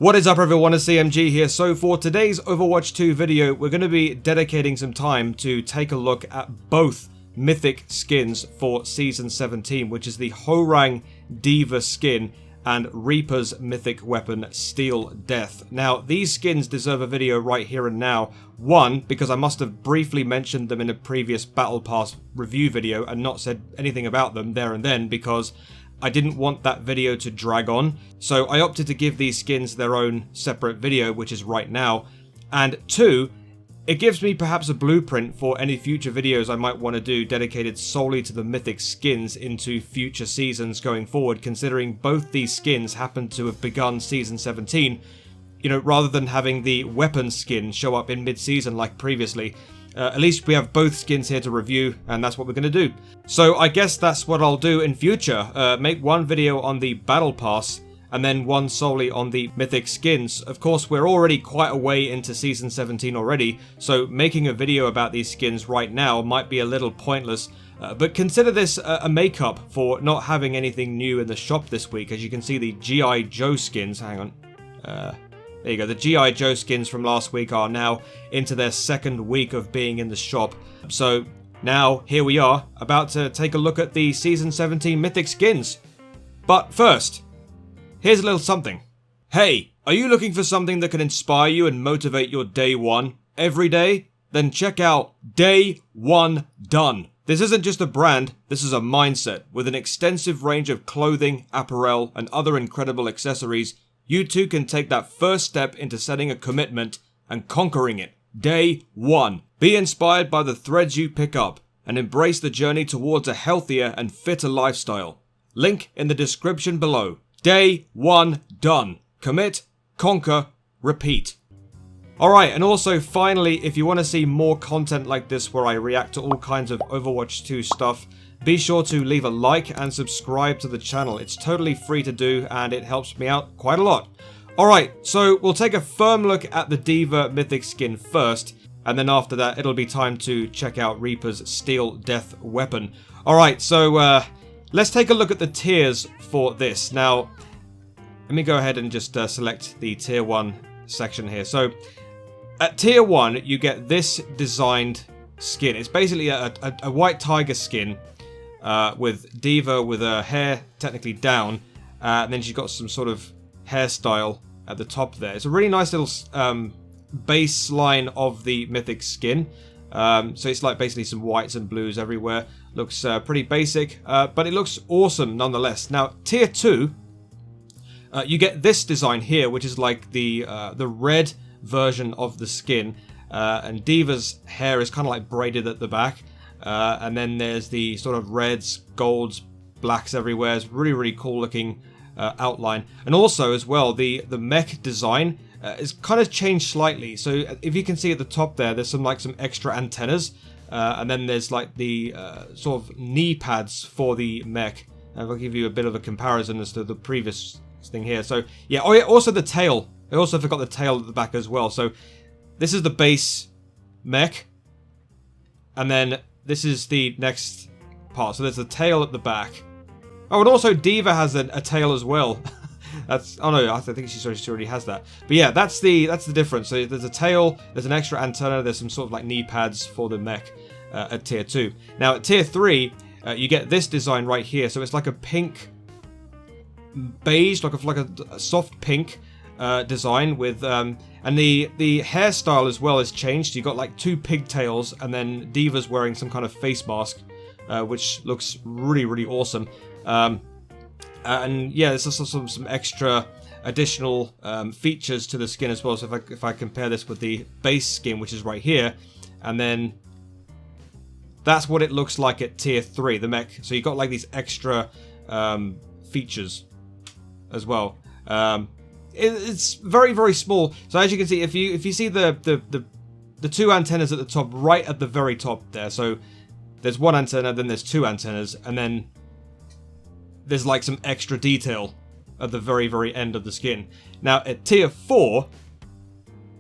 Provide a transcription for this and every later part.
What is up everyone, it's CMG here. So for today's Overwatch 2 video, we're going to be dedicating some time to take a look at both Mythic skins for Season 17, which is the Horang D.Va skin and Reaper's Mythic weapon, Steel Death. Now, these skins deserve a video right here and now. One, because I must have briefly mentioned them in a previous Battle Pass review video and not said anything about them there and then because I didn't want that video to drag on, so I opted to give these skins their own separate video, which is right now. And two, it gives me perhaps a blueprint for any future videos I might want to do dedicated solely to the Mythic skins into future seasons going forward, considering both these skins happen to have begun Season 17, rather than having the weapon skin show up in mid-season like previously. At least we have both skins here to review, and that's what we're going to do. So I guess that's what I'll do in future. Make one video on the Battle Pass, and then one solely on the Mythic skins. Of course, we're already quite a way into Season 17 already, so making a video about these skins right now might be a little pointless. But consider this a makeup for not having anything new in the shop this week. As you can see, the G.I. Joe skins, hang on, there you go, the G.I. Joe skins from last week are now into their second week of being in the shop. So now, here we are, about to take a look at the Season 17 Mythic skins. But first, here's a little something. Hey, are you looking for something that can inspire you and motivate your day one every day? Then check out DayOneDone. This isn't just a brand, this is a mindset. With an extensive range of clothing, apparel, and other incredible accessories, you too can take that first step into setting a commitment and conquering it. Day one. Be inspired by the threads you pick up and embrace the journey towards a healthier and fitter lifestyle. Link in the description below. Day one done. Commit, conquer, repeat. Alright, and also finally, if you want to see more content like this where I react to all kinds of Overwatch 2 stuff, be sure to leave a like and subscribe to the channel. It's totally free to do and it helps me out quite a lot. Alright, so we'll take a firm look at the D.Va Mythic skin first, and then after that it'll be time to check out Reaper's Steel Death weapon. Alright, so let's take a look at the tiers for this. Now, let me go ahead and just select the tier 1 section here. So, at tier 1 you get this designed skin. It's basically a white tiger skin. With D.Va with her hair technically down, and then she's got some sort of hairstyle at the top there. It's a really nice little baseline of the Mythic skin. So it's like basically some whites and blues everywhere. Looks pretty basic, but it looks awesome nonetheless. Now, tier 2, you get this design here, which is like the red version of the skin, and D.Va's hair is kind of like braided at the back. And then there's the sort of reds, golds, blacks everywhere. It's really, really cool looking outline. And also, as well, the mech design is kind of changed slightly. So if you can see at the top there, there's some extra antennas. And then there's like the sort of knee pads for the mech. And I'll give you a bit of a comparison as to the previous thing here. So yeah, oh yeah, also the tail. I also forgot the tail at the back as well. So this is the base mech. And then this is the next part. So there's the tail at the back. Oh, and also D.Va has a tail as well. That's, oh no, I think she already has that. But yeah, that's the difference. So there's a tail, there's an extra antenna, there's some sort of like knee pads for the mech at tier 2. Now at tier 3, you get this design right here. So it's like a pink beige, like a soft pink design with and the hairstyle as well has changed. You got like 2 pigtails, and then D.Va's wearing some kind of face mask, which looks really, really awesome. And yeah, there's also some extra additional features to the skin as well. So if I compare this with the base skin, which is right here, and then that's what it looks like at tier 3, the mech. So you got like these extra features as well. It's very, very small. So as you can see, if you see the 2 antennas at the top, right at the very top there. So there's 1 antenna, then there's 2 antennas, and then there's like some extra detail at the very, very end of the skin. Now at tier 4,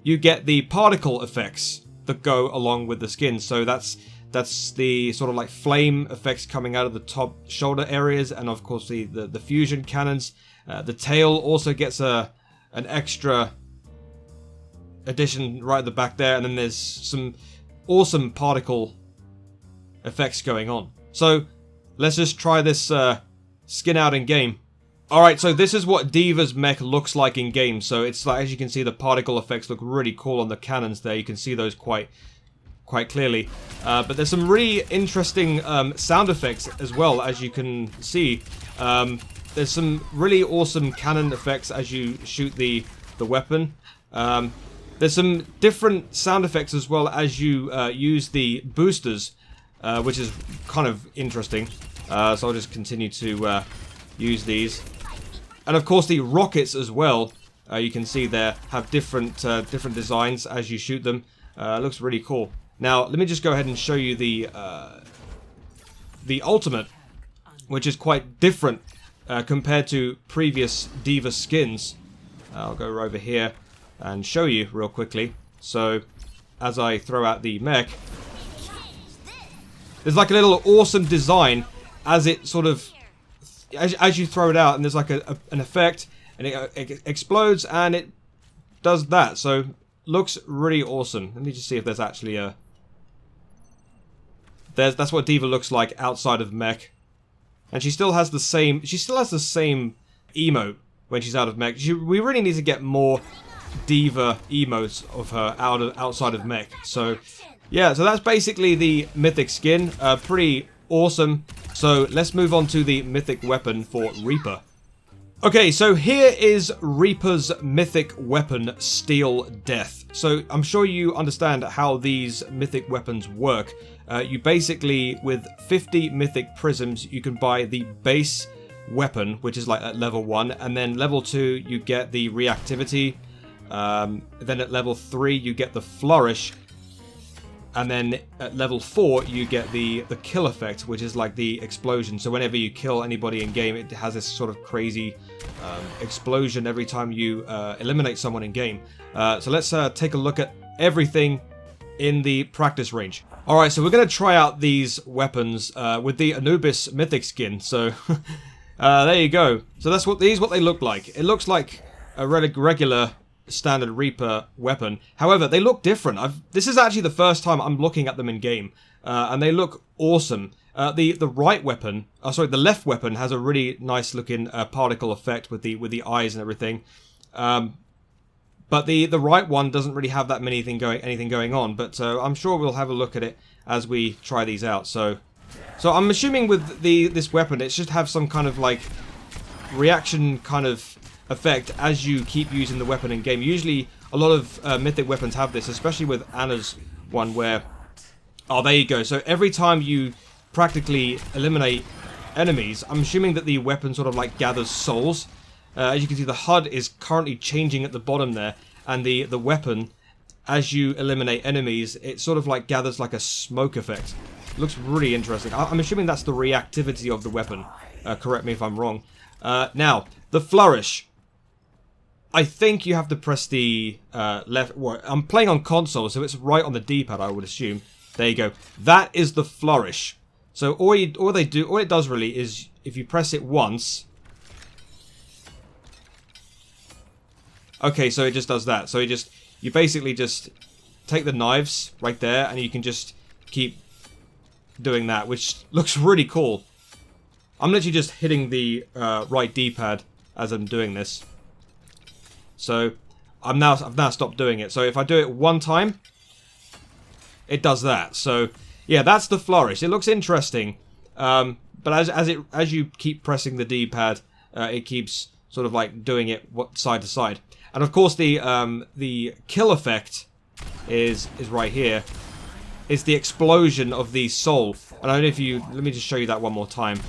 you get the particle effects that go along with the skin. So that's the sort of like flame effects coming out of the top shoulder areas, and of course the fusion cannons. The tail also gets a an extra addition right at the back there, and then there's some awesome particle effects going on. So let's just try this skin out in game. Alright, so this is what D.Va's mech looks like in game. So it's like, as you can see, the particle effects look really cool on the cannons there. You can see those quite clearly. But there's some really interesting sound effects as well, as you can see. There's some really awesome cannon effects as you shoot the weapon. There's some different sound effects as well as you use the boosters, which is kind of interesting. So I'll just continue to use these. And of course the rockets as well, you can see there, have different designs as you shoot them. It looks really cool. Now let me just go ahead and show you the ultimate, which is quite different compared to previous D.Va skins. I'll go over here and show you real quickly. So as I throw out the mech, there's like a little awesome design as it sort of, as you throw it out, and there's like an effect, and it explodes, and it does that. So looks really awesome. Let me just see if there's actually a, that's what D.Va looks like outside of mech. And she still has the same emote when she's out of mech. We really need to get more D.Va emotes of her outside of mech. So yeah, so that's basically the Mythic skin. Pretty awesome. So let's move on to the Mythic weapon for Reaper. Okay, so here is Reaper's Mythic weapon, Steel Death. So I'm sure you understand how these Mythic weapons work. You basically, with 50 Mythic prisms, you can buy the base weapon, which is like at level 1, and then level 2 you get the reactivity, then at level 3 you get the flourish, and then at level 4 you get the kill effect, which is like the explosion. So whenever you kill anybody in game, it has this sort of crazy explosion every time you eliminate someone in game. So let's take a look at everything in the practice range. Alright, so we're going to try out these weapons with the Anubis Mythic skin. So there you go. So that's what these they look like. It looks like a regular standard Reaper weapon. However, they look different. This is actually the first time I'm looking at them in game, and they look awesome. The right weapon, sorry, the left weapon has a really nice looking particle effect with the eyes and everything. But the right one doesn't really have that anything going on. But I'm sure we'll have a look at it as we try these out. So I'm assuming with this weapon, it should have some kind of like reaction kind of effect as you keep using the weapon in game. Usually a lot of Mythic weapons have this, especially with Anna's one, where, oh, there you go. So every time you practically eliminate enemies, I'm assuming that the weapon sort of like gathers souls. As you can see, the HUD is currently changing at the bottom there, and the weapon, as you eliminate enemies, it sort of like gathers like a smoke effect. It looks really interesting. I'm assuming that's the reactivity of the weapon. Correct me if I'm wrong. Now, the flourish. I think you have to press the left. Well, I'm playing on console, so it's right on the D-pad, I would assume. There you go. That is the flourish. So all it does really is, if you press it once. Okay, so it just does that. So you basically just take the knives right there, and you can just keep doing that, which looks really cool. I'm literally just hitting the right D-pad as I'm doing this. So I've now stopped doing it. So if I do it one time, it does that. So yeah, that's the flourish. It looks interesting, but as you keep pressing the D-pad, it keeps sort of like doing it side to side. And of course the kill effect is right here. It's the explosion of the soul. And I don't know if you, let me just show you that one more time.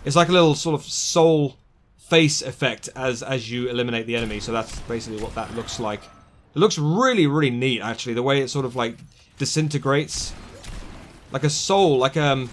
It's like a little sort of soul face effect as you eliminate the enemy. So that's basically what that looks like. It looks really, really neat, actually. The way it sort of like disintegrates, like a soul, like a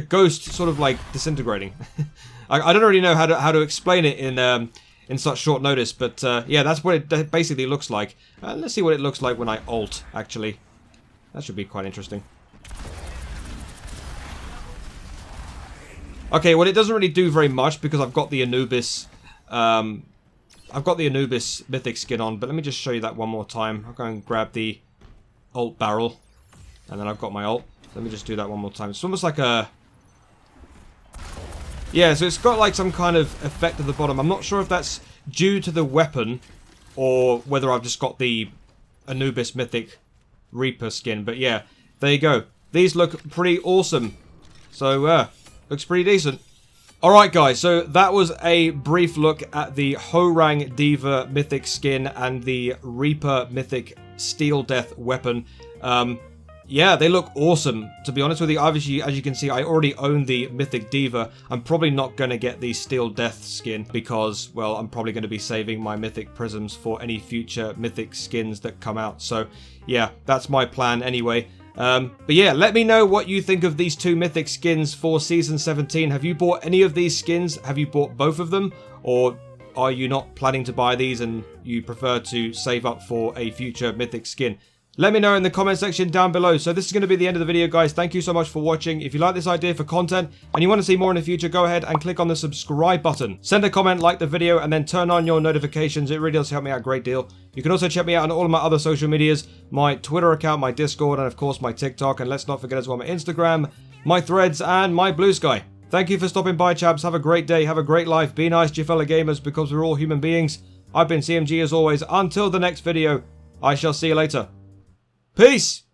ghost, sort of like disintegrating. I don't really know how to explain it in such short notice, but yeah, that's what it basically looks like. Let's see what it looks like when I ult. Actually, that should be quite interesting. Okay, well, it doesn't really do very much because I've got the Anubis I've got the Anubis Mythic skin on, but let me just show you that one more time. I'll go and grab the ult barrel, and then I've got my ult. Let me just do that one more time. It's almost like a... Yeah, so it's got like some kind of effect at the bottom. I'm not sure if that's due to the weapon or whether I've just got the Anubis Mythic Reaper skin. But yeah, there you go. These look pretty awesome. So, looks pretty decent. Alright guys, so that was a brief look at the Horang D.Va Mythic skin and the Reaper Mythic Steel Death weapon. Yeah, they look awesome, to be honest with you. Obviously, as you can see, I already own the Mythic D.Va. I'm probably not going to get the Steel Death skin because, well, I'm probably going to be saving my Mythic Prisms for any future Mythic skins that come out. So, yeah, that's my plan anyway. But yeah, let me know what you think of these two Mythic skins for Season 17. Have you bought any of these skins? Have you bought both of them? Or are you not planning to buy these and you prefer to save up for a future Mythic skin? Let me know in the comment section down below. So this is going to be the end of the video, guys. Thank you so much for watching. If you like this idea for content and you want to see more in the future, go ahead and click on the subscribe button. Send a comment, like the video, and then turn on your notifications. It really does help me out a great deal. You can also check me out on all of my other social medias, my Twitter account, my Discord, and of course my TikTok. And let's not forget as well my Instagram, my Threads, and my Blue Sky. Thank you for stopping by, chaps. Have a great day. Have a great life. Be nice to your fellow gamers because we're all human beings. I've been CMG as always. Until the next video, I shall see you later. Peace!